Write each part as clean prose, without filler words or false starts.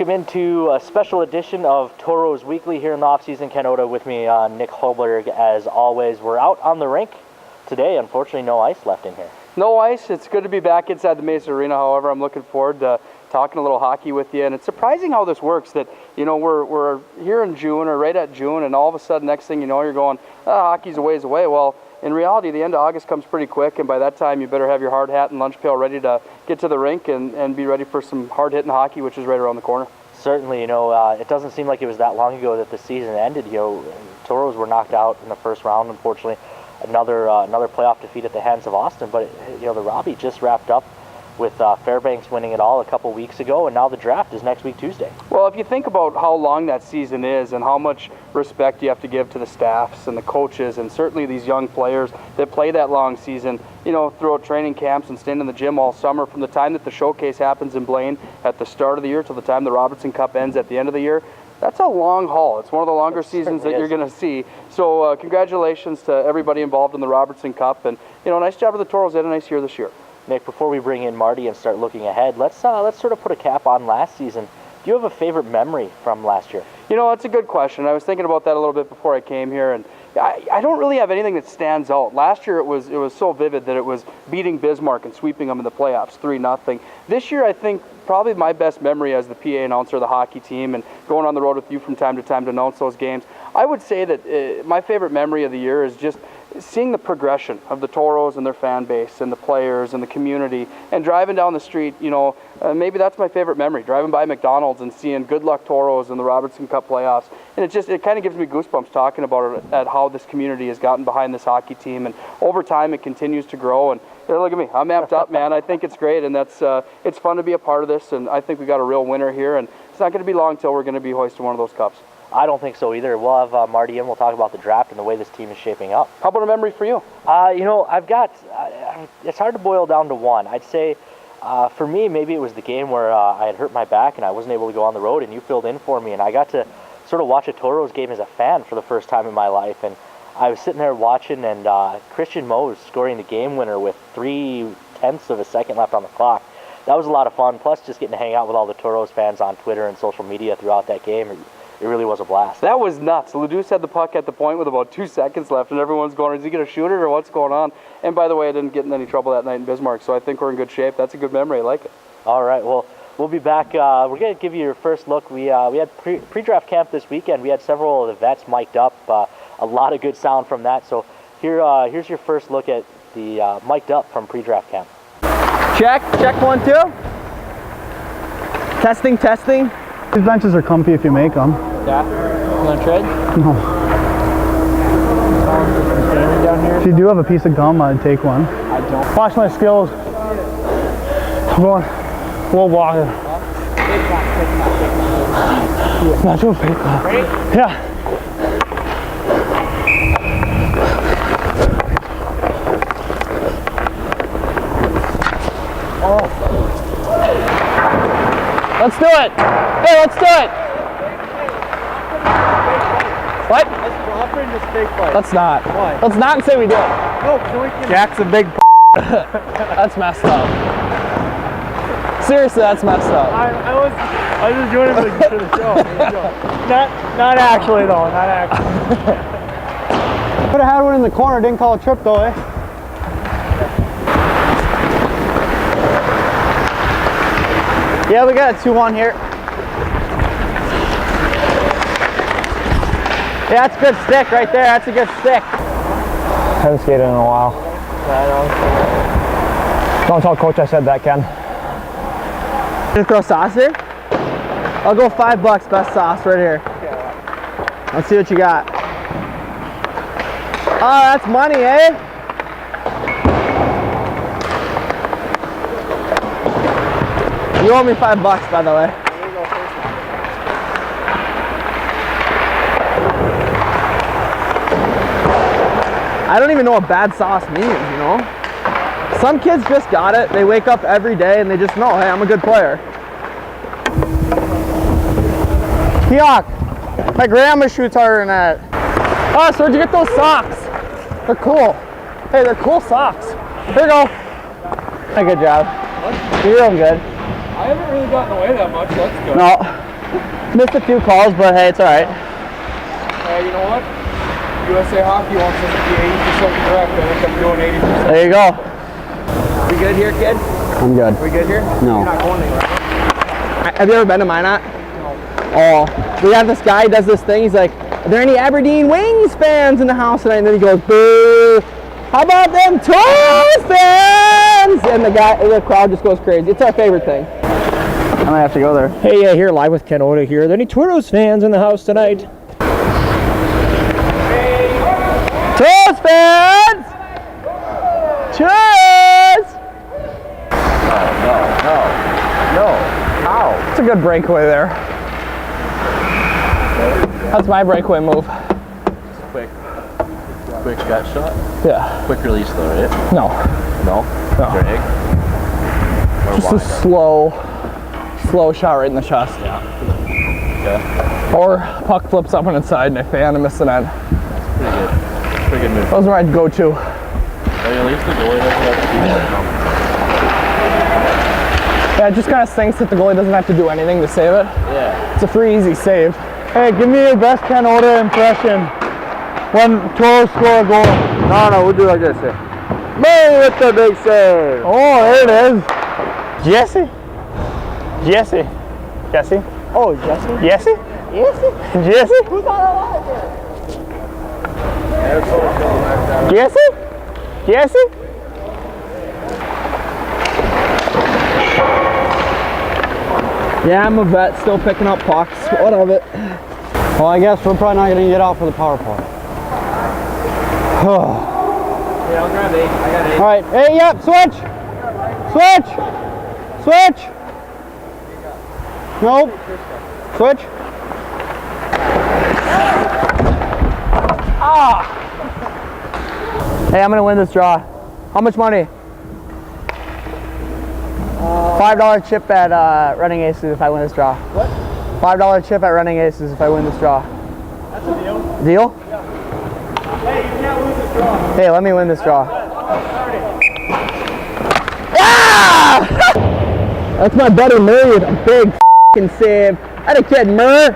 Welcome into a special edition of Tauros Weekly here in the off-season. Ken Oda with me, Nick Holberg, as always. We're out on the rink today. Unfortunately, no ice left in here. No ice. It's good to be back inside the Mesa Arena. However, I'm looking forward to talking a little hockey with you. And it's surprising how this works, that, you know, we're here in June or right at June, and all of a sudden, next thing you know, you're going, hockey's a ways away. Well, in reality, the end of August comes pretty quick, and by that time, you better have your hard hat and lunch pail ready to get to the rink and be ready for some hard-hitting hockey, which is right around the corner. Certainly, you know, it doesn't seem like it was that long ago that the season ended. You know, Tauros were knocked out in the first round, unfortunately. Another playoff defeat at the hands of Austin, but you know, the Robbie just wrapped up with Fairbanks winning it all a couple weeks ago, and now the draft is next week Tuesday. Well, if you think about how long that season is and how much respect you have to give to the staffs and the coaches and certainly these young players that play that long season, you know, throughout training camps and staying in the gym all summer, from the time that the showcase happens in Blaine at the start of the year till the time the Robertson Cup ends at the end of the year, that's a long haul. It's one of the longer seasons that you're going to see. So congratulations to everybody involved in the Robertson Cup, and you know, nice job of the Tauros. They had a nice year this year. Nick, before we bring in Marty and start looking ahead, let's sort of put a cap on last season. Do you have a favorite memory from last year? You know, that's a good question. I was thinking about that a little bit before I came here, and I don't really have anything that stands out. Last year it was so vivid that it was beating Bismarck and sweeping them in the playoffs 3-0. This year I think probably my best memory as the PA announcer of the hockey team and going on the road with you from time to time to announce those games, I would say that my favorite memory of the year is just seeing the progression of the Tauros and their fan base and the players and the community, and driving down the street, you know, maybe that's my favorite memory, driving by McDonald's and seeing Good Luck Tauros in the Robertson Cup playoffs. And it kind of gives me goosebumps talking about it, at how this community has gotten behind this hockey team, and over time it continues to grow. And look at me, I'm amped up, man. I think it's great, and that's it's fun to be a part of this, and I think we got a real winner here, and it's not going to be long till we're going to be hoisting one of those cups. I don't think so either. We'll have Marty in. We'll talk about the draft and the way this team is shaping up. How about a memory for you? You know, I've got, it's hard to boil down to one. I'd say for me, maybe it was the game where I had hurt my back and I wasn't able to go on the road, and you filled in for me, and I got to sort of watch a Tauros game as a fan for the first time in my life. And I was sitting there watching, and Christian Mose scoring the game winner with 0.3 of a second left on the clock. That was a lot of fun, plus just getting to hang out with all the Tauros fans on Twitter and social media throughout that game. It really was a blast. That was nuts. Ledoux had the puck at the point with about 2 seconds left, and everyone's going, is he going to shoot it or what's going on? And by the way, I didn't get in any trouble that night in Bismarck, so I think we're in good shape. That's a good memory. I like it. All right, well, we'll be back. We're going to give you your first look. We had pre-draft camp this weekend. We had several of the vets mic'd up. A lot of good sound from that. So here's your first look at the mic'd up from pre-draft camp. Check 1, 2. Testing. These benches are comfy if you make them. Yeah. You want to trade? No. Down here? If you do have a piece of gum, I'd take one. I don't. Watch my skills. I'm going. We'll walk it. Not too fake. Yeah. Let's do it! Hey, let's do it! What? Let's not. Why? Let's not say we do it. No, Jack's a big That's messed up. Seriously, that's messed up. I was just doing it for the show. Not actually though, not actually. Could have had one in the corner, didn't call a trip though, eh? Yeah, we got a 2-1 here. Yeah, that's a good stick right there. That's a good stick. Haven't skated in a while. Don't tell coach I said that, Ken. You gonna throw sauce here? I'll go $5, best sauce right here. Let's see what you got. Oh, that's money, eh? You owe me $5, by the way. I don't even know what bad sauce means, you know? Some kids just got it. They wake up every day and they just know, hey, I'm a good player. Keok, my grandma shoots harder than that. Oh, so where'd you get those socks? They're cool. Hey, they're cool socks. Here you go. Hey, good job. You're doing good. I haven't really gotten away that much. That's good. No. Missed a few calls, but hey, it's all right. You know what? USA Hockey wants us to be 80% correct. I think I'm doing 80%. There you go. We good here, kid? I'm good. We good here? No. You're not going anywhere. Have you ever been to Minot? No. Oh, we have this guy, he does this thing. He's like, are there any Aberdeen Wings fans in the house tonight? And then he goes, boo. How about them Tauros fans? And the crowd just goes crazy. It's our favorite thing. I might have to go there. Hey, here live with Ken Oda here. Are there any Tauros fans in the house tonight? Tauros fans! Cheers! No. How? It's a good breakaway there. That's my breakaway move. Quick gut shot? Yeah. Quick release though, right? No. No? No. Drag? Or Just a slow shot right in the chest. Yeah. Okay. Or puck flips up on its side and I fan and miss the net. Pretty good. Pretty good move. Those are my go-to. At least the goalie doesn't have to do that. Yeah, it just kind of stinks that the goalie doesn't have to do anything to save it. Yeah. It's a free, easy save. Hey, give me your best Ken Oda impression when Tauros score a goal. No, we'll do like this. Me with the big save. Oh, there it is. Jesse? Oh, Jesse? Jesse? Jesse? Who's on our line here? Jesse? Yeah, I'm a vet, still picking up pucks. What of it? Well, I guess we're probably not going to get out for the power play. Yeah, I'll grab 8. I got 8. All right. Hey, yep, switch. Nope. Switch. Hey, I'm gonna win this draw. How much money? $5 chip at Running Aces if I win this draw. What? $5 chip at Running Aces if I win this draw. That's a deal. Deal? Hey, you can't lose this draw. Hey, let me win this draw. Ah! That's my buddy Murray with a big f***ing save. That a kid, Murr.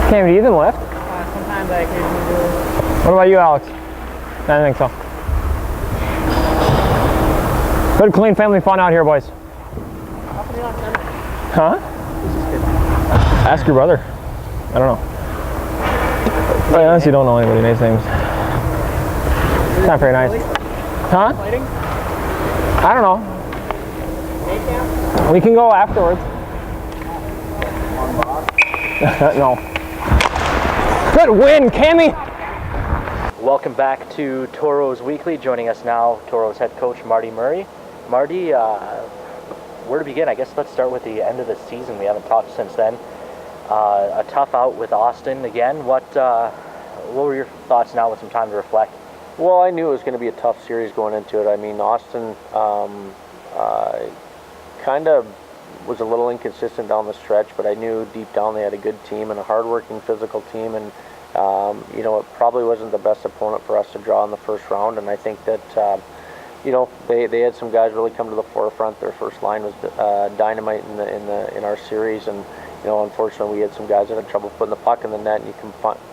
Cam, do you even lift? Sometimes I occasionally do. What about you, Alex? I don't think so. Good, clean family fun out here, boys. Huh? Ask your brother. I don't know. I honestly don't know anybody names. It's not very nice. Huh? I don't know. We can go afterwards. No. Good win, Cammy! Welcome back to Tauros Weekly. Joining us now, Tauros head coach Marty Murray. Marty, where to begin? I guess let's start with the end of the season. We haven't talked since then. A tough out with Austin again. What were your thoughts now with some time to reflect? Well, I knew it was going to be a tough series going into it. I mean, Austin kind of was a little inconsistent down the stretch, but I knew deep down they had a good team and a hard-working physical team, and you know, it probably wasn't the best opponent for us to draw in the first round. And I think that you know, they had some guys really come to the forefront. Their first line was dynamite in our series, and you know, unfortunately, we had some guys that had trouble putting the puck in the net. And you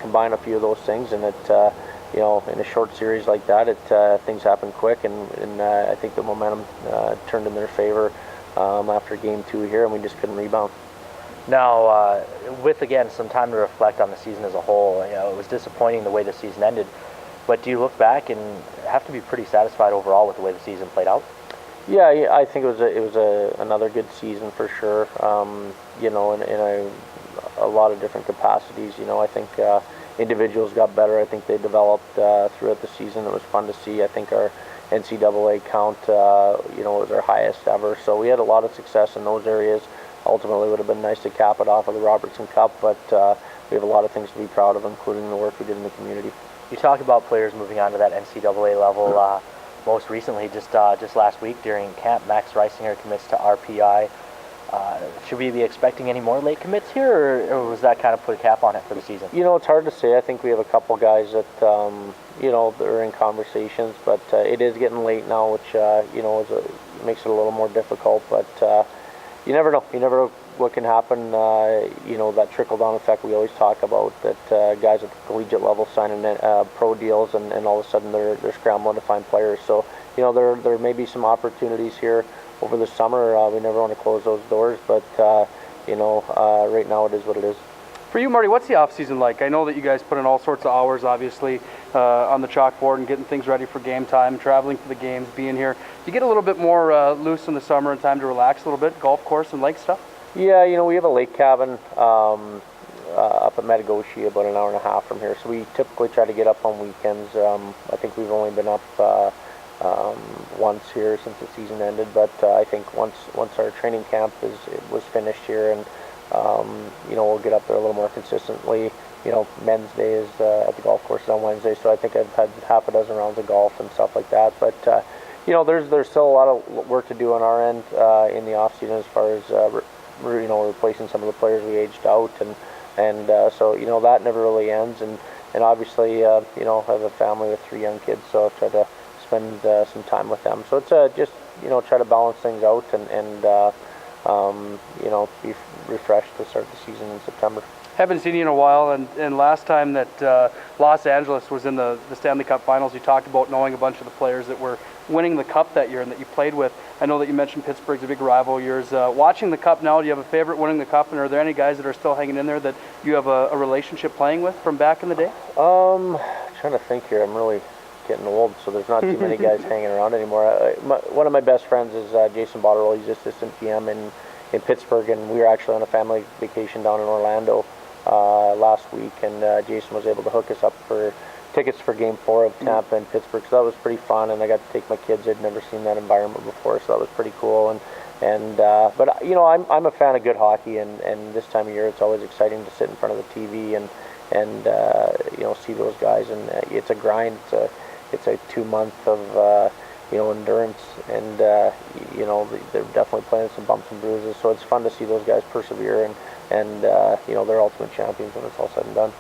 combine a few of those things, and it you know, in a short series like that, things happen quick, and I think the momentum turned in their favor after game 2 here, and we just couldn't rebound. Now, with again some time to reflect on the season as a whole, you know, it was disappointing the way the season ended. But do you look back and have to be pretty satisfied overall with the way the season played out? Yeah, I think it was another good season for sure. You know, in a lot of different capacities. You know, I think individuals got better. I think they developed throughout the season. It was fun to see. I think our NCAA count, you know, was our highest ever. So we had a lot of success in those areas. Ultimately, it would have been nice to cap it off with the Robertson Cup, but we have a lot of things to be proud of, including the work we did in the community. You talk about players moving on to that NCAA level. Most recently, just last week during camp, Max Reisinger commits to RPI. Should we be expecting any more late commits here, or was that kind of put a cap on it for the season? You know, it's hard to say. I think we have a couple guys that, you know, they're in conversations, but it is getting late now, which, you know, makes it a little more difficult, but you never know. You never what can happen, that trickle-down effect we always talk about, that guys at the collegiate level signing pro deals, and all of a sudden they're scrambling to find players. So, there may be some opportunities here over the summer. We never want to close those doors, but, right now it is what it is. For you, Marty, what's the off-season like? I know that you guys put in all sorts of hours, obviously, on the chalkboard and getting things ready for game time, traveling to the games, being here. Do you get a little bit more loose in the summer and time to relax a little bit, golf course and lake stuff? Yeah, we have a lake cabin up at Metagoshi, about an hour and a half from here. So we typically try to get up on weekends. I think we've only been up once here since the season ended, but I think once our training camp was finished here, and we'll get up there a little more consistently. Men's day is at the golf course on Wednesday, so I think I've had half a dozen rounds of golf and stuff like that. But there's still a lot of work to do on our end in the off season, as far as replacing some of the players we aged out, and so that never really ends. And obviously I have a family with 3 young kids, so I try to spend some time with them. So it's just try to balance things out and be refreshed to start the season in September. Haven't seen you in a while, and last time that Los Angeles was in the Stanley Cup Finals, you talked about knowing a bunch of the players that were winning the Cup that year and that you played with. I know that you mentioned Pittsburgh's a big rival of yours. Watching the Cup now, do you have a favorite winning the Cup, and are there any guys that are still hanging in there that you have a relationship playing with from back in the day? Trying to think here. I'm really getting old, so there's not too many guys hanging around anymore. One of my best friends is Jason Botterill. He's assistant GM in Pittsburgh, and we were actually on a family vacation down in Orlando last week, and Jason was able to hook us up for tickets for Game 4 of Tampa and Pittsburgh, so that was pretty fun, and I got to take my kids. They'd never seen that environment before, so that was pretty cool. But I'm a fan of good hockey, and this time of year it's always exciting to sit in front of the TV and see those guys, and it's a grind. It's a 2-month of endurance, and they're definitely playing some bumps and bruises, so it's fun to see those guys persevere and they're ultimate champions when it's all said and done.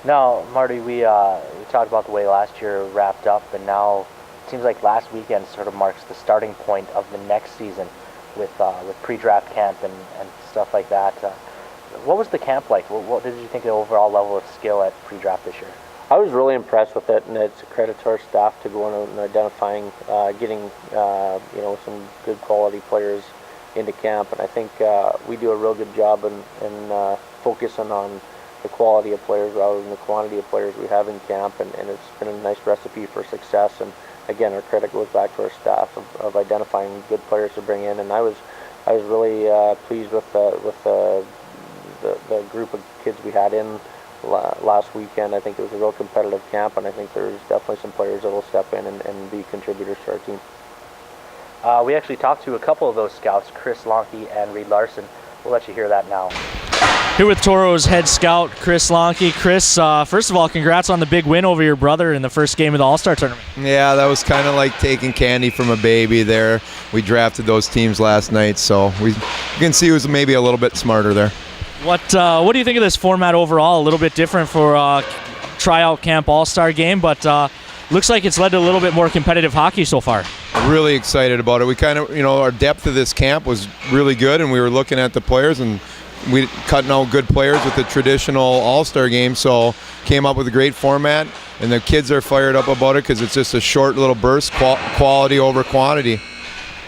Now, Marty, we talked about the way last year wrapped up, and now it seems like last weekend sort of marks the starting point of the next season with pre-draft camp and stuff like that. What was the camp like? What did you think of the overall level of skill at pre-draft this year? I was really impressed with it, and it's a credit to our staff to go in and identifying, getting some good quality players into camp, and I think we do a real good job in focusing on the quality of players rather than the quantity of players we have in camp, and it's been a nice recipe for success. And again, our credit goes back to our staff of identifying good players to bring in, and I was really pleased with the group of kids we had in last weekend. I think it was a real competitive camp, and I think there's definitely some players that will step in and be contributors to our team. We actually talked to a couple of those scouts, Chris Lonke and Reed Larson. We'll let you hear that now. Here with Tauros head scout Chris Lonke. Chris, first of all, congrats on the big win over your brother in the first game of the All-Star Tournament. Yeah, that was kind of like taking candy from a baby there. We drafted those teams last night, so you can see it was maybe a little bit smarter there. What do you think of this format overall? A little bit different for tryout camp All-Star game, but looks like it's led to a little bit more competitive hockey so far. Really excited about it. We kind of, our depth of this camp was really good, and we were looking at the players, and we cutting out good players with the traditional All-Star game, so came up with a great format, and the kids are fired up about it because it's just a short little burst, quality over quantity.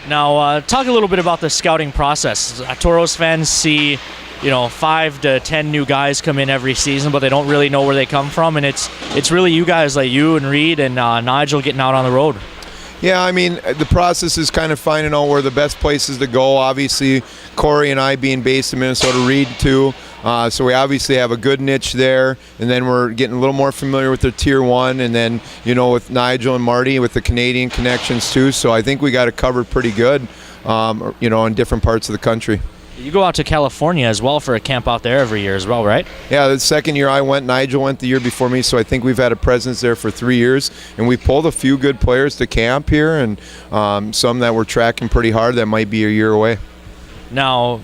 Now, talk a little bit about the scouting process. Tauros fans see 5 to 10 new guys come in every season, but they don't really know where they come from, and it's really you guys like you and Reed and Nigel getting out on the road. Yeah, I mean, the process is kind of finding out where the best places to go. Obviously, Corey and I being based in Minnesota, Reed too. So we obviously have a good niche there, and then we're getting a little more familiar with the Tier 1, and then, with Nigel and Marty with the Canadian connections too. So I think we got it covered pretty good, in different parts of the country. You go out to California as well for a camp out there every year as well, right? Yeah, the second year I went, Nigel went the year before me, so I think we've had a presence there for 3 years, and we pulled a few good players to camp here, and some that we're tracking pretty hard that might be a year away. Now,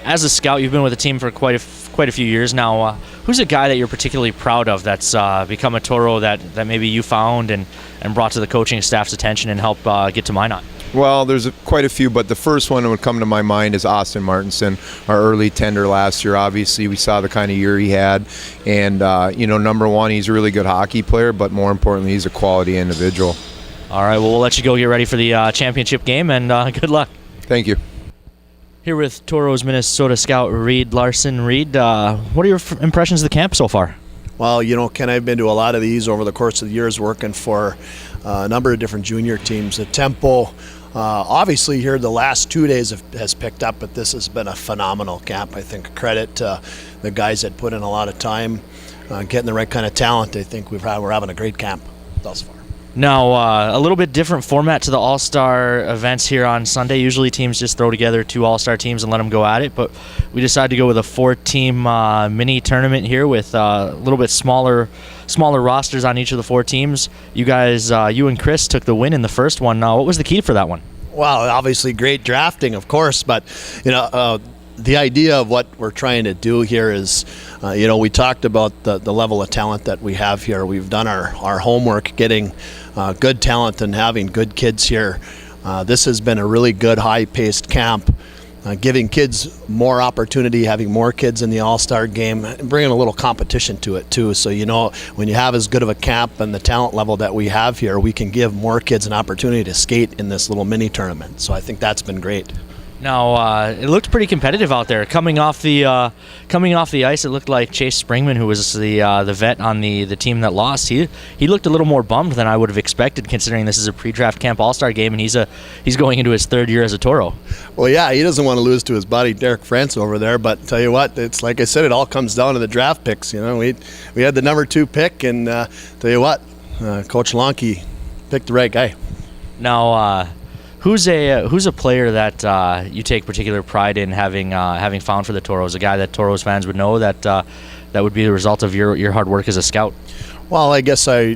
as a scout, you've been with the team for quite a few years now. Who's a guy that you're particularly proud of that's become a Toro that maybe you found and brought to the coaching staff's attention and helped get to Minot? Well, there's quite a few, but the first one that would come to my mind is Austin Martinson, our early tender last year. Obviously, we saw the kind of year he had, and number one, he's a really good hockey player, but more importantly, he's a quality individual. All right, well, we'll let you go get ready for the championship game, and good luck. Thank you. Here with Tauros Minnesota scout Reed Larson. Reed, what are your impressions of the camp so far? Well, Ken, I've been to a lot of these over the course of the years working for a number of different junior teams. The tempo, obviously here the last 2 days has picked up, but this has been a phenomenal camp. I think credit to the guys that put in a lot of time, getting the right kind of talent. I think we're having a great camp thus far. Now, a little bit different format to the All-Star events here on Sunday. Usually teams just throw together 2 All-Star teams and let them go at it, but we decided to go with a 4-team mini tournament here with a little bit smaller rosters on each of the 4 teams. You guys, you and Chris took the win in the first one. What was the key for that one? Well, obviously great drafting, of course, but the idea of what we're trying to do here is, we talked about the level of talent that we have here. We've done our homework getting good talent and having good kids here. This has been a really good, high-paced camp, giving kids more opportunity, having more kids in the All-Star game, and bringing a little competition to it, too. So, when you have as good of a camp and the talent level that we have here, we can give more kids an opportunity to skate in this little mini tournament. So I think that's been great. Now, it looked pretty competitive out there. Coming off the ice, it looked like Chase Springman, who was the vet on the team that lost. He looked a little more bummed than I would have expected, considering this is a pre-draft camp All-Star game, and he's going into his 3rd year as a Toro. Well, yeah, he doesn't want to lose to his buddy Derek France over there. But tell you what, it's like I said, it all comes down to the draft picks. We had the number 2 pick, and tell you what, Coach Lonke picked the right guy. Now. Who's a player that you take particular pride in having found for the Tauros? A guy that Tauros fans would know that would be the result of your hard work as a scout. Well, I guess I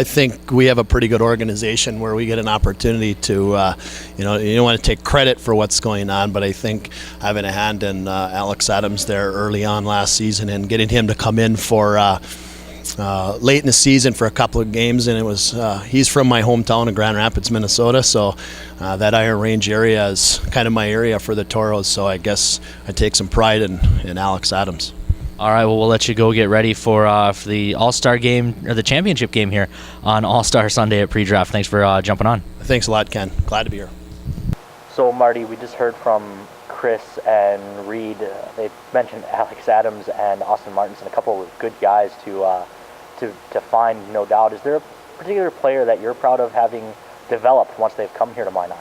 think we have a pretty good organization where we get an opportunity to, you don't want to take credit for what's going on, but I think having a hand in Alex Adams there early on last season and getting him to come in for. Late in the season for a couple of games, and it was he's from my hometown of Grand Rapids, Minnesota, so that Iron Range area is kind of my area for the Tauros, so I guess I take some pride in Alex Adams. All right, well, we'll let you go get ready for the All-Star game, or the championship game here on All-Star Sunday at pre-draft. Thanks for jumping on. Thanks a lot, Ken. Glad to be here. So, Marty, we just heard from Chris and Reed. They mentioned Alex Adams and Austin Martinson, a couple of good guys to find, no doubt. Is there a particular player that you're proud of having developed once they've come here to Minot?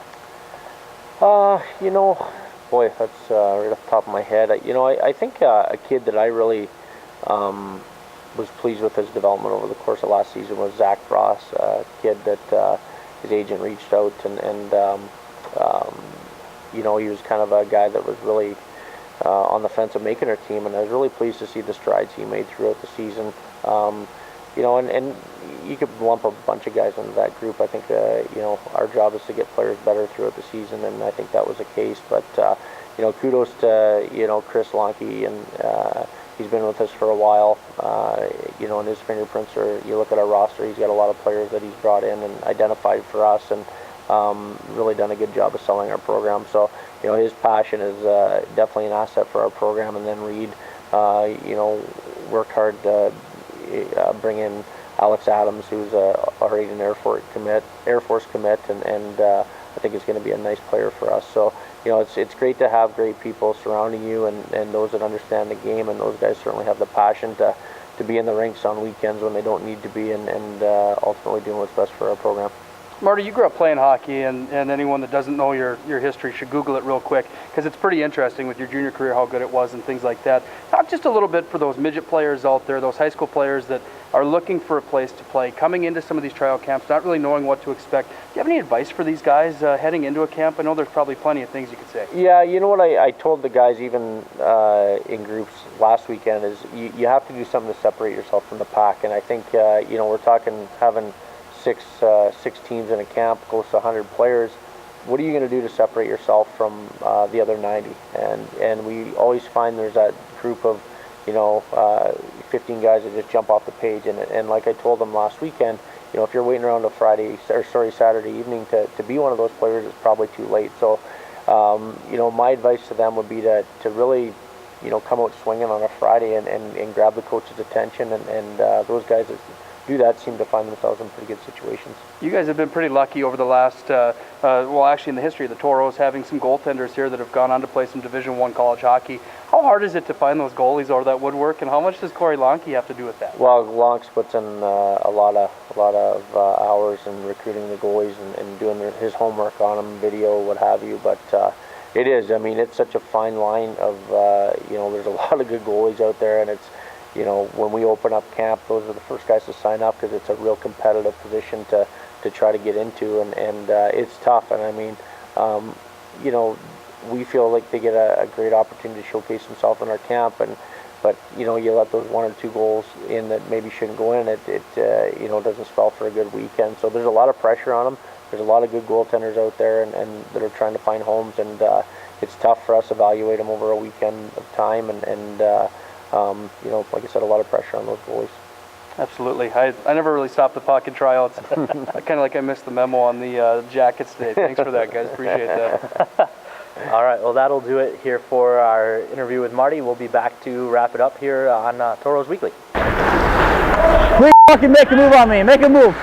Boy, that's right off the top of my head. I think a kid that I really was pleased with his development over the course of last season was Zach Frost, a kid that his agent reached out and he was kind of a guy that was really on the fence of making our team, and I was really pleased to see the strides he made throughout the season. And you could lump a bunch of guys into that group. I think, our job is to get players better throughout the season, and I think that was the case. But, kudos to, Chris Lonke, and he's been with us for a while. And his fingerprints are, you look at our roster, he's got a lot of players that he's brought in and identified for us, and really done a good job of selling our program. So, his passion is definitely an asset for our program. And then Reed, worked hard to bring in Alex Adams, who's a Arabian Air Force commit, and I think it's going to be a nice player for us. So, it's great to have great people surrounding you and those that understand the game, and those guys certainly have the passion to be in the rinks on weekends when they don't need to be, and ultimately doing what's best for our program. Marty, you grew up playing hockey, and anyone that doesn't know your history should Google it real quick, because it's pretty interesting with your junior career, how good it was and things like that. Talk just a little bit for those midget players out there, those high school players that are looking for a place to play, coming into some of these tryout camps, not really knowing what to expect. Do you have any advice for these guys heading into a camp? I know there's probably plenty of things you could say. Yeah, you know what I told the guys even in groups last weekend is you have to do something to separate yourself from the pack, and I think, we're talking having six teams in a camp, close to 100 players. What are you going to do to separate yourself from the other 90? And we always find there's that group of 15 guys that just jump off the page. And like I told them last weekend, if you're waiting around a Saturday evening to be one of those players, it's probably too late. So, my advice to them would be to really, come out swinging on a Friday and grab the coach's attention, and those guys that do that seem to find themselves in pretty good situations. You guys have been pretty lucky over the last, actually in the history of the Tauros, having some goaltenders here that have gone on to play some Division I college hockey. How hard is it to find those goalies or that woodwork, and how much does Corey Lonke have to do with that? Well, Lonks puts in a lot of hours in recruiting the goalies and doing his homework on them, video, what have you. But it is. I mean, it's such a fine line of there's a lot of good goalies out there, and it's when we open up camp, those are the first guys to sign up because it's a real competitive position to try to get into, and it's tough. And I mean, we feel like they get a great opportunity to showcase themselves in our camp, but you let those 1 or 2 goals in that maybe shouldn't go in, it doesn't spell for a good weekend. So there's a lot of pressure on them. There's a lot of good goaltenders out there and that are trying to find homes, and it's tough for us to evaluate them over a weekend of time, and like I said, a lot of pressure on those goalies. Absolutely. I never really stopped the puck in tryouts. Kind of like I missed the memo on the jackets today. Thanks for that, guys. Appreciate that. All right, well, that'll do it here for our interview with Marty. We'll be back to wrap it up here on Tauros Weekly. Please fucking make a move on me. Make a move.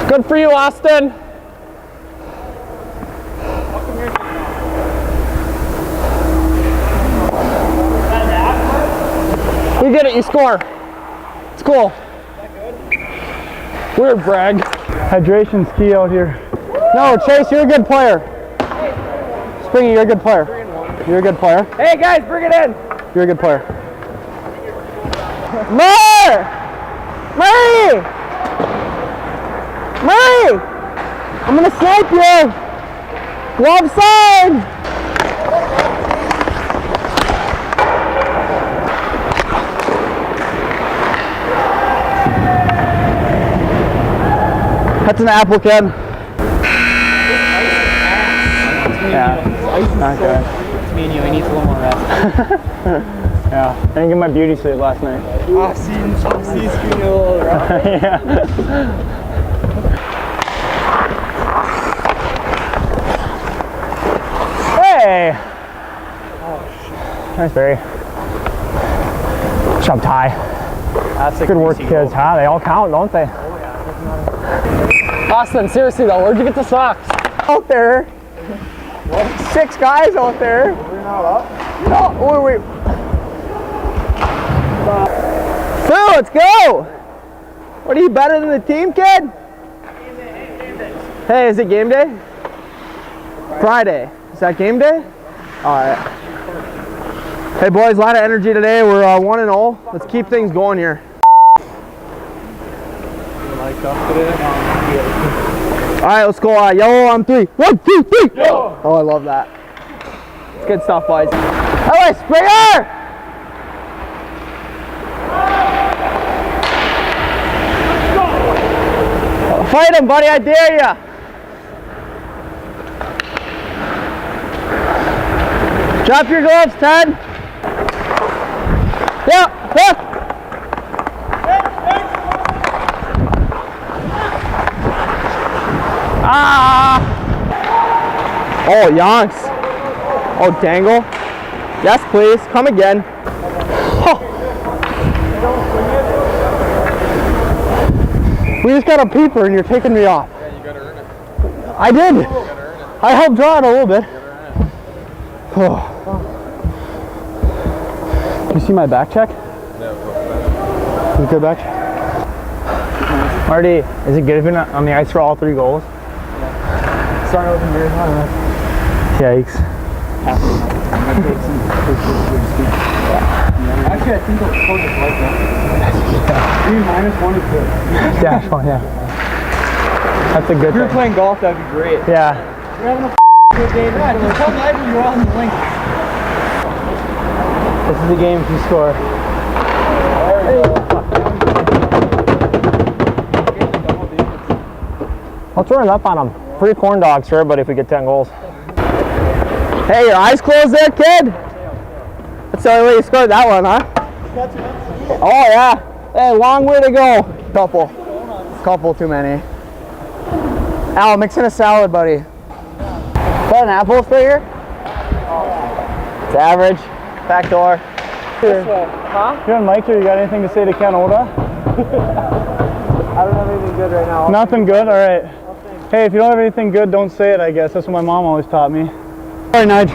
Good for you, Austin. You get it, you score. It's cool. Weird brag. Hydration's key out here. No, Chase, you're a good player. Springy, you're a good player. You're a good player. Hey guys, bring it in. You're a good player. Murray! I'm gonna snipe you. Glove side. That's an apple, kid. Yeah. Okay. It's me and you. He needs a little more rest. Yeah. I didn't get my beauty sleep last night. I've seen screen a little rough. Yeah. Hey! Nice Barry. Good job, Ty. That's a good work, kids. Huh? They all count, don't they? Austin, seriously though, where'd you get the socks? Out there. What? 6 guys out there. We're not up? No, wait. Phil, let's go! What, are you better than the team, kid? Hey, is it game day? Friday. Is that game day? Alright. Hey boys, a lot of energy today. We're 1-0. Let's keep things going here. Alright, let's go. Yellow on 3. 1, 2, 3. Yo. Oh, I love that. It's good stuff, boys. Alright, Springer! Fight him, buddy. I dare ya. Drop your gloves, Ted. Yep. Ah! Oh, yonks. Oh, dangle. Yes, please. Come again. Oh. We just got a peeper and you're taking me off. Yeah, you gotta earn it. I did. I helped draw it a little bit. Oh. You see my back check? No. Is it good back check? Marty, is it good if you're not on the ice for all 3 goals? Yeah. Starting with the marathon. Yikes. Actually, I think the sport is like that. 3 - 1 is good. Yeah, fine, yeah. That's a good If you were thing. playing golf, that'd be great. Yeah. You're having a good game. Yeah, just tell Nigel you're on the link. This is the game if you score. Let's run it up on him. Free corn dogs, sure, but if we get 10 goals. Hey, your eyes closed there, kid? That's the only way you scored that one, huh? Oh, yeah. Hey, long way to go. Couple too many. Al, mix in a salad, buddy. Is that an apple for here? It's average. Back door. Huh? You're on mic here. You got anything to say to Canada? I don't have anything good right now. Nothing good? All right. Hey, if you don't have anything good, don't say it, I guess. That's what my mom always taught me. All right, Nige.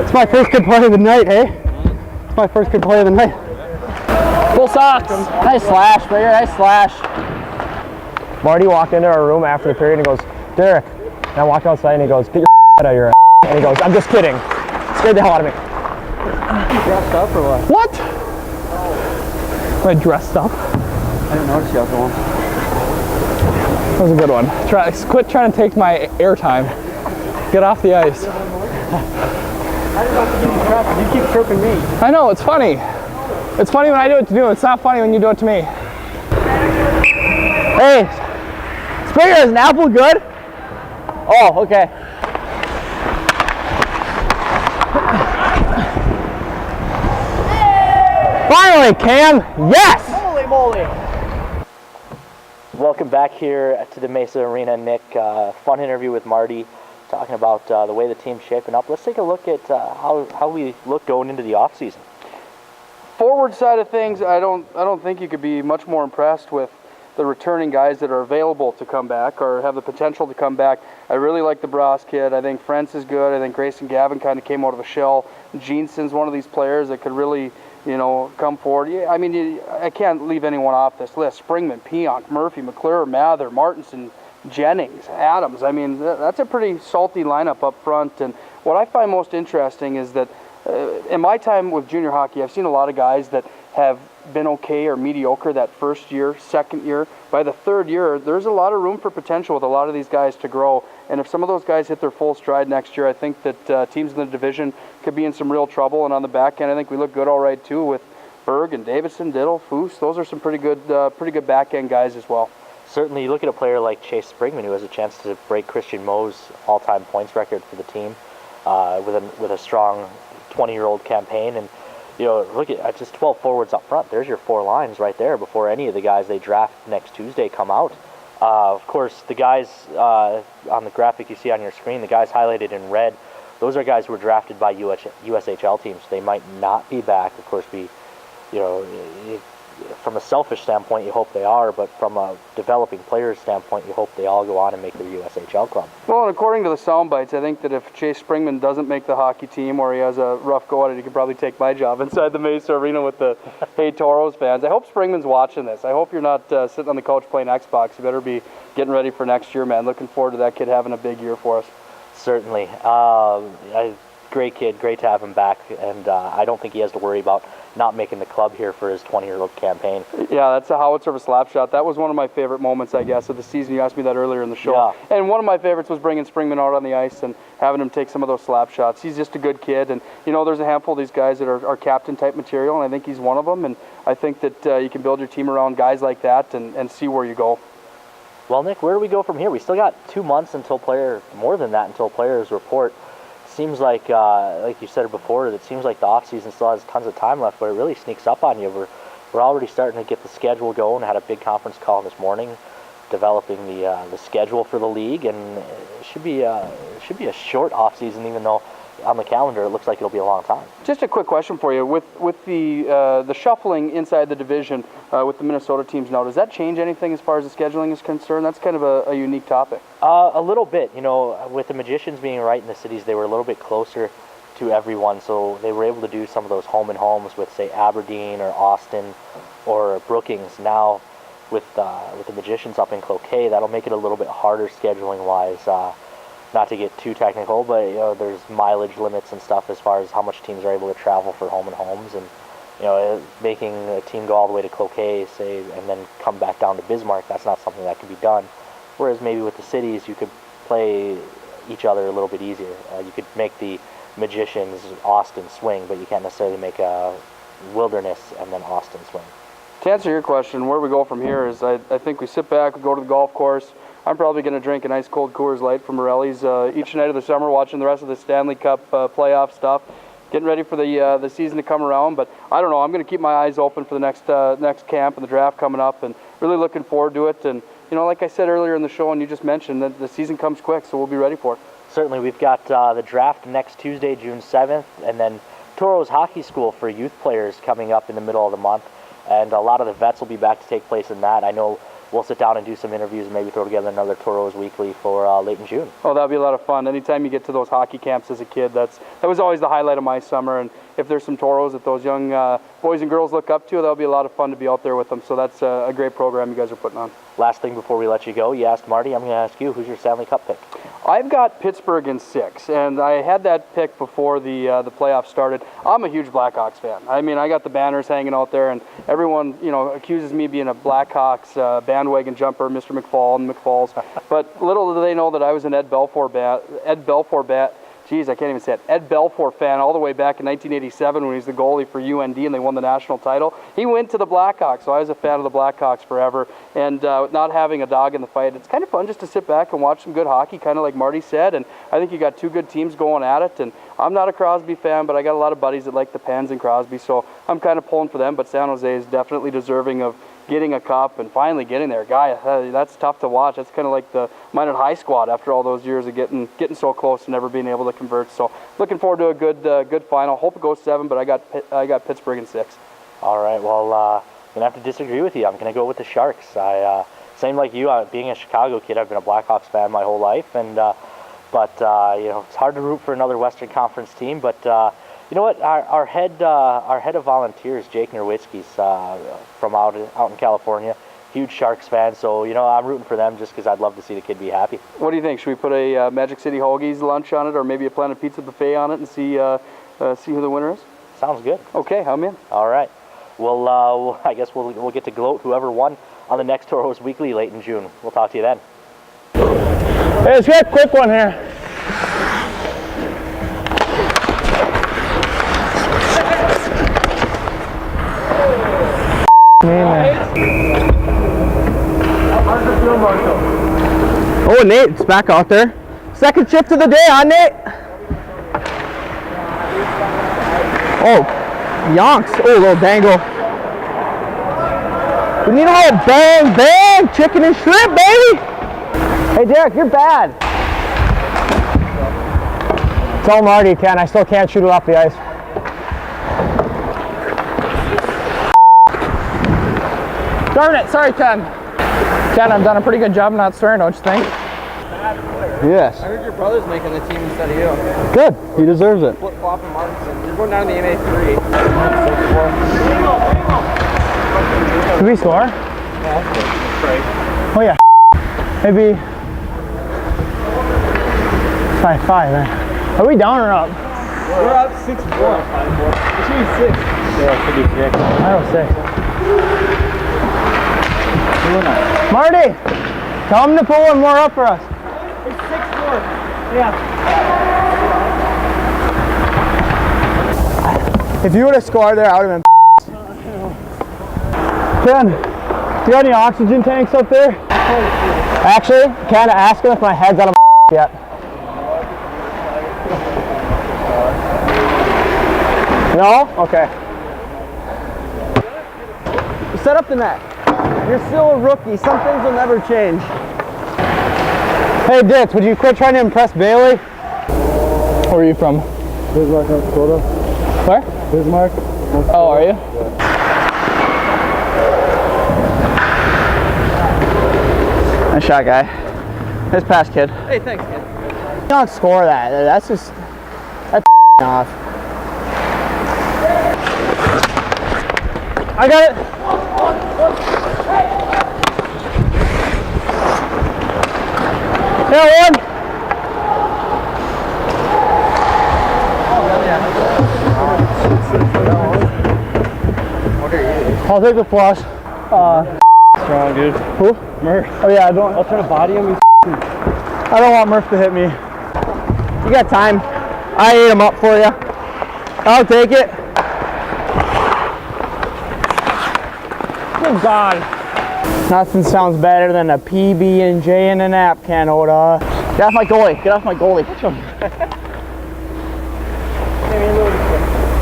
It's my first good play of the night, hey? It's my first good play of the night. Full socks. Nice slash, Brigger. Nice slash. Marty walked into our room after the period and he goes, Derek. And I walked outside and he goes, get your out of your ass. And he goes, I'm just kidding. Scared the hell out of me. Dressed up or what? What? Am I dressed up? I didn't notice you out there. That was a good one. Quit trying to take my airtime. Get off the ice. I didn't have to give you crap. You keep chirping me. I know, it's funny. It's funny when I do it to you. It's not funny when you do it to me. Hey, Springer, is an apple good? Oh, okay. Finally, Cam. Yes! Holy moly. Welcome back here to the Mesa Arena, Nick. Fun interview with Marty, talking about the way the team's shaping up. Let's take a look at how we look going into the off season. Forward side of things, I don't think you could be much more impressed with the returning guys that are available to come back or have the potential to come back. I really like the Bras kid. I think Frentz is good. I think Grayson Gavin kind of came out of a shell. Jeanson's one of these players that could really, come forward. Yeah, I mean, I can't leave anyone off this list. Springman, Pionk, Murphy, McClure, Mather, Martinson, Jennings, Adams. I mean, that's a pretty salty lineup up front. And what I find most interesting is that in my time with junior hockey, I've seen a lot of guys that have been okay or mediocre that first year, second year. By the third year, there's a lot of room for potential with a lot of these guys to grow. And if some of those guys hit their full stride next year, I think that teams in the division could be in some real trouble. And on the back end, I think we look good all right too with Berg and Davidson, Diddle, Foose. Those are some pretty good back end guys as well. Certainly, you look at a player like Chase Springman, who has a chance to break Christian Moe's all-time points record for the team with a strong 20-year-old campaign. And look at just 12 forwards up front. There's your 4 lines right there before any of the guys they draft next Tuesday come out. Of course, the guys on the graphic you see on your screen, the guys highlighted in red, those are guys who were drafted by USHL teams. They might not be back. Of course, from a selfish standpoint, you hope they are, but from a developing players standpoint, you hope they all go on and make their USHL club. Well, and according to the sound bites, I think that if Chase Springman doesn't make the hockey team or he has a rough go at it, he could probably take my job inside the Mesa Arena with the Hey Tauros fans. I hope Springman's watching this. I hope you're not sitting on the couch playing Xbox. You better be getting ready for next year, man. Looking forward to that kid having a big year for us. Certainly. Great kid, great to have him back, and I don't think he has to worry about not making the club here for his 20-year-old campaign. Yeah, that's a howitzer of a slap shot. That was one of my favorite moments, I guess, of the season. You asked me that earlier in the show. Yeah. And one of my favorites was bringing Springman out on the ice and having him take some of those slap shots. He's just a good kid, and there's a handful of these guys that are captain-type material, and I think he's one of them, and I think that you can build your team around guys like that and see where you go. Well, Nick, where do we go from here? We still got 2 months until players report. Seems like you said before, it seems like the off-season still has tons of time left, but it really sneaks up on you. We're already starting to get the schedule going. I had a big conference call this morning developing the schedule for the league, and it should be a short off-season, even though on the calendar it looks like it'll be a long time. Just a quick question for you. With the shuffling inside the division with the Minnesota teams now, does that change anything as far as the scheduling is concerned? That's kind of a unique topic. A little bit. With the Magicians being right in the cities, they were a little bit closer to everyone, so they were able to do some of those home and homes with, say, Aberdeen or Austin or Brookings. Now with the Magicians up in Cloquet, that'll make it a little bit harder scheduling-wise. Not to get too technical, but there's mileage limits and stuff as far as how much teams are able to travel for home and homes, and making a team go all the way to Cloquet, say, and then come back down to Bismarck. That's not something that can be done. Whereas maybe with the cities, you could play each other a little bit easier. You could make the Magicians Austin swing, but you can't necessarily make a Wilderness and then Austin swing. To answer your question, where we go from here is I think we sit back, we go to the golf course. I'm probably going to drink a nice cold Coors Light from Morelli's each night of the summer, watching the rest of the Stanley Cup playoff stuff, getting ready for the season to come around. But I don't know, I'm going to keep my eyes open for the next camp and the draft coming up, and really looking forward to it. And you know, like I said earlier in the show, and you just mentioned, that the season comes quick, so we'll be ready for it. Certainly, we've got the draft next Tuesday, June 7th, and then Tauros Hockey School for youth players coming up in the middle of the month. And a lot of the vets will be back to take place in that. I know we'll sit down and do some interviews and maybe throw together another Tauros Weekly for late in June. Oh, that'll be a lot of fun. Anytime you get to those hockey camps as a kid, that was always the highlight of my summer. And if there's some Tauros that those young boys and girls look up to, that'll be a lot of fun to be out there with them. So that's a great program you guys are putting on. Last thing before we let you go, you asked Marty, I'm going to ask you, who's your Stanley Cup pick? I've got Pittsburgh in 6, and I had that pick before the playoffs started. I'm a huge Blackhawks fan. I mean, I got the banners hanging out there, and everyone, you know, accuses me of being a Blackhawks bandwagon jumper, Mr. McFall and McFalls. But little do they know that I was an Ed Belfour Ed Belfour fan all the way back in 1987 when he was the goalie for UND and they won the national title. He went to the Blackhawks, so I was a fan of the Blackhawks forever. And not having a dog in the fight, it's kind of fun just to sit back and watch some good hockey, kind of like Marty said. And I think you got two good teams going at it. And I'm not a Crosby fan, but I got a lot of buddies that like the Pens and Crosby, so I'm kind of pulling for them. But San Jose is definitely deserving of getting a cup and finally getting there. Guy, that's tough to watch. That's kind of like the Minot High squad after all those years of getting so close and never being able to convert. So looking forward to a good final. Hope it goes 7, but I got Pittsburgh in 6. All right, well, I'm going to have to disagree with you. I'm going to go with the Sharks. Same like you, being a Chicago kid, I've been a Blackhawks fan my whole life, and but you know, it's hard to root for another Western Conference team, but you know what? Our head of volunteers, Jake Nerwitzky's from out in California, huge Sharks fan. So you know, I'm rooting for them just because I'd love to see the kid be happy. What do you think? Should we put a Magic City Hoagies lunch on it, or maybe a Planet Pizza buffet on it, and see who the winner is? Sounds good. Okay, I'm in. All right. Well, I guess we'll get to gloat whoever won on the next Tauros Weekly late in June. We'll talk to you then. Hey, let's get a quick one here. Oh, Nate's back out there. Second shift of the day, huh, Nate? Oh, yonks. Oh, little dangle. We need a little bang, bang, chicken and shrimp, baby. Hey, Derek, you're bad. Tell Marty, Ken, I still can't shoot it off the ice. Darn it, sorry, Ken. Ken, I've done a pretty good job not swearing, don't you think? Yes. I heard your brother's making the team instead of you. Good. He deserves it. Flip-flop and Martinson. You're going down to the NA3. Did we score? Yeah. Oh, yeah. Maybe 5-5, man. Are we down or up? We're up 6-4. It should be 6. Yeah, it should be 6. I don't 6. Marty, tell him to pull one more up for us. It's 6-4. Yeah. If you would have scored there, I would have been Ken, do you have any oxygen tanks up there? Actually, Ken, ask him if my head's out of yet. No? Okay. Set up the net. You're still a rookie. Some things will never change. Hey, Ditz, would you quit trying to impress Bailey? Where are you from? Bismarck, North Dakota. Where? Bismarck. Oh, are you? Yeah. Nice shot, guy. Nice pass, kid. Hey, thanks, kid. You don't score that. That's just... That's off. I got it. Yeah, one. I'll take the plus. Strong, dude. Who? Murph. Oh yeah, I don't. I'll try to body him. I don't want Murph to hit me. You got time. I ate him up for you. I'll take it. to God. Nothing sounds better than a PB&J in a nap can, Oda. Get off my goalie. Get off my goalie.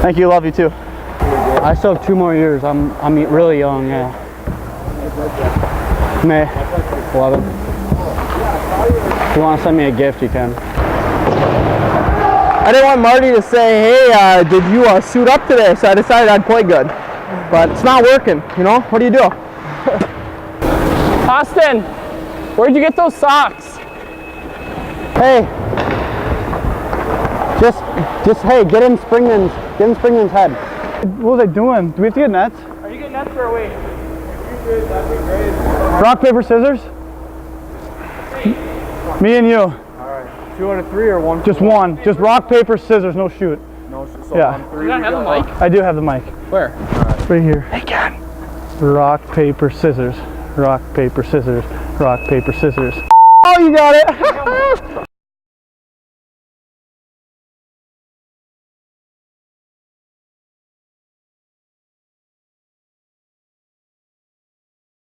Thank you. Love you too. I still have 2 more years. I'm really young, yeah. May 11th. If you want to send me a gift, you can. I didn't want Marty to say, hey, did you suit up today? So I decided I'd play good. But it's not working, you know? What do you do? Austin, where'd you get those socks? Hey. Just hey, get in Springman's head. What was I doing? Do we have to get nets? Are you getting nets or away? That'd be great. Rock, paper, scissors? Me and you. Alright, 2 out of 3 or 1? Just one. Just rock, paper, scissors, no shoot. No, so Yeah. on 3. You don't have the mic? I do have the mic. Where? Right here. Hey, Ken. Rock, paper, scissors. Rock, paper, scissors. Rock, paper, scissors. Oh, you got it!